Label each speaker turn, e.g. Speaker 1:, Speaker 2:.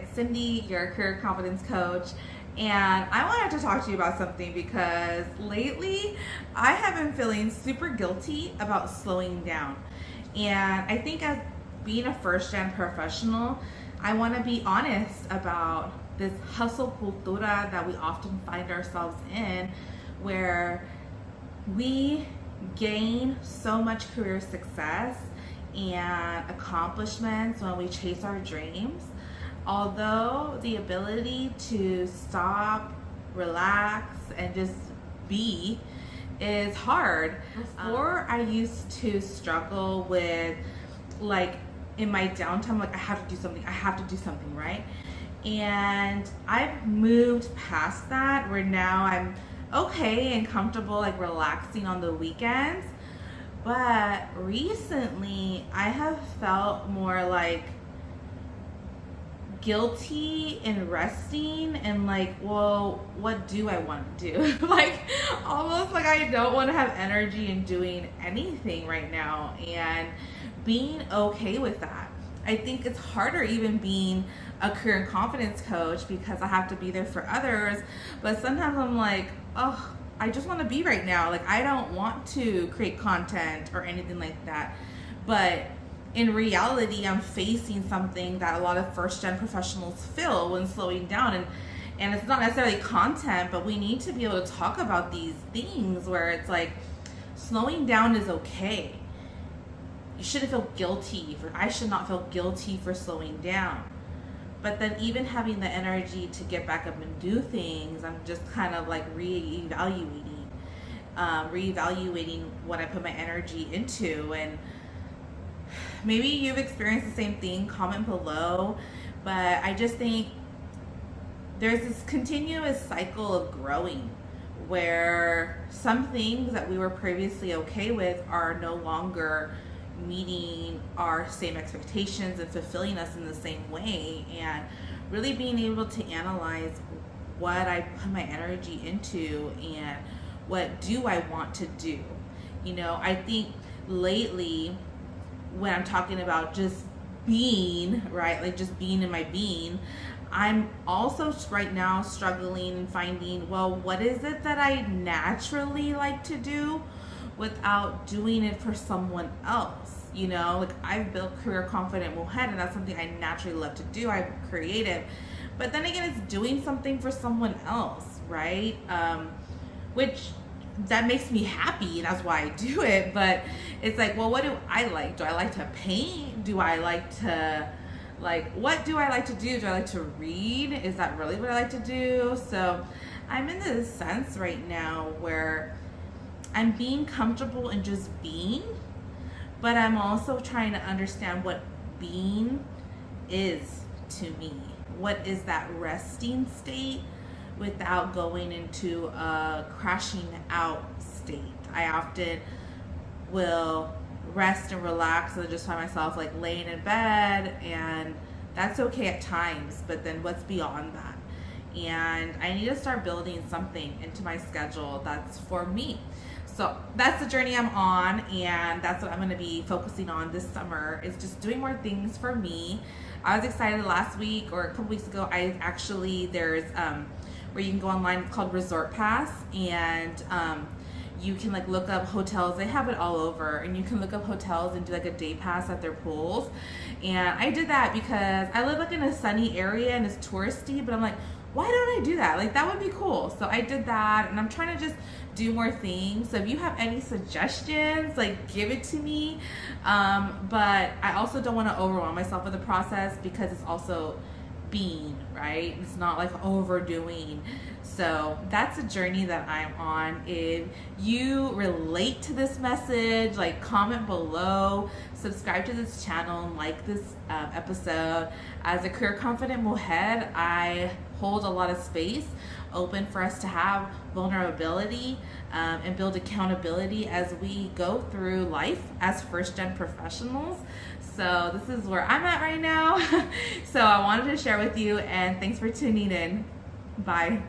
Speaker 1: it's Cindy, your career confidence coach, and I wanted to talk to you about something because lately I have been feeling super guilty about slowing down. And I think as being a first-gen professional, I want to be honest about this hustle cultura that we often find ourselves in, where we gain so much career success and accomplishments when we chase our dreams. Although the ability to stop, relax, and just be is hard. Before I used to struggle with, like, in my downtime, like, I have to do something, right? And I've moved past that, where now I'm okay and comfortable, like, relaxing on the weekends. But recently I have felt more like guilty in resting and like, well, what do I want to do? Like, almost like I don't want to have energy in doing anything right now, and being okay with that. I think it's harder even being a career and confidence coach because I have to be there for others, but sometimes I'm like, oh, I just want to be right now. Like, I don't want to create content or anything like that. But in reality, I'm facing something that a lot of first-gen professionals feel when slowing down. And it's not necessarily content, but we need to be able to talk about these things where it's like, slowing down is okay. You shouldn't feel guilty I should not feel guilty for slowing down. But then even having the energy to get back up and do things, I'm just kind of like reevaluating what I put my energy into. And maybe you've experienced the same thing, comment below. But I just think there's this continuous cycle of growing where some things that we were previously okay with are no longer meeting our same expectations and fulfilling us in the same way, and really being able to analyze what I put my energy into and what do I want to do. You know, I think lately when I'm talking about just being, right, like just being in my being, I'm also right now struggling and finding, well, what is it that I naturally like to do without doing it for someone else? You know, like, I've built career confident head, and that's something I naturally love to do. I'm creative, but then again, it's doing something for someone else, right? Which that makes me happy, and that's why I do it. But it's like, well, what do I like? Do I like to paint? Do I like to, like, what do I like to do? Do I like to read? Is that really what I like to do? So I'm in this sense right now where I'm being comfortable in just being, but I'm also trying to understand what being is to me. What is that resting state without going into a crashing out state? I often will rest and relax and just find myself like laying in bed, and that's okay at times, but then what's beyond that? And I need to start building something into my schedule that's for me. So that's the journey I'm on, and that's what I'm going to be focusing on this summer, is just doing more things for me. I was excited last week or a couple weeks ago. There's where you can go online. It's called Resort Pass, and you can like look up hotels. They have it all over, and you can look up hotels and do like a day pass at their pools. And I did that because I live like in a sunny area and it's touristy, but I'm like, why don't I do that? Like, that would be cool. So I did that, and I'm trying to just do more things. So if you have any suggestions, like, give it to me. But I also don't want to overwhelm myself with the process, because it's also being, right? It's not like overdoing. So that's a journey that I'm on. If you relate to this message, like, comment below, subscribe to this channel, and like this episode. As a career confident head, I hold a lot of space open for us to have vulnerability and build accountability as we go through life as first-gen professionals. So this is where I'm at right now. So I wanted to share with you, and thanks for tuning in. Bye.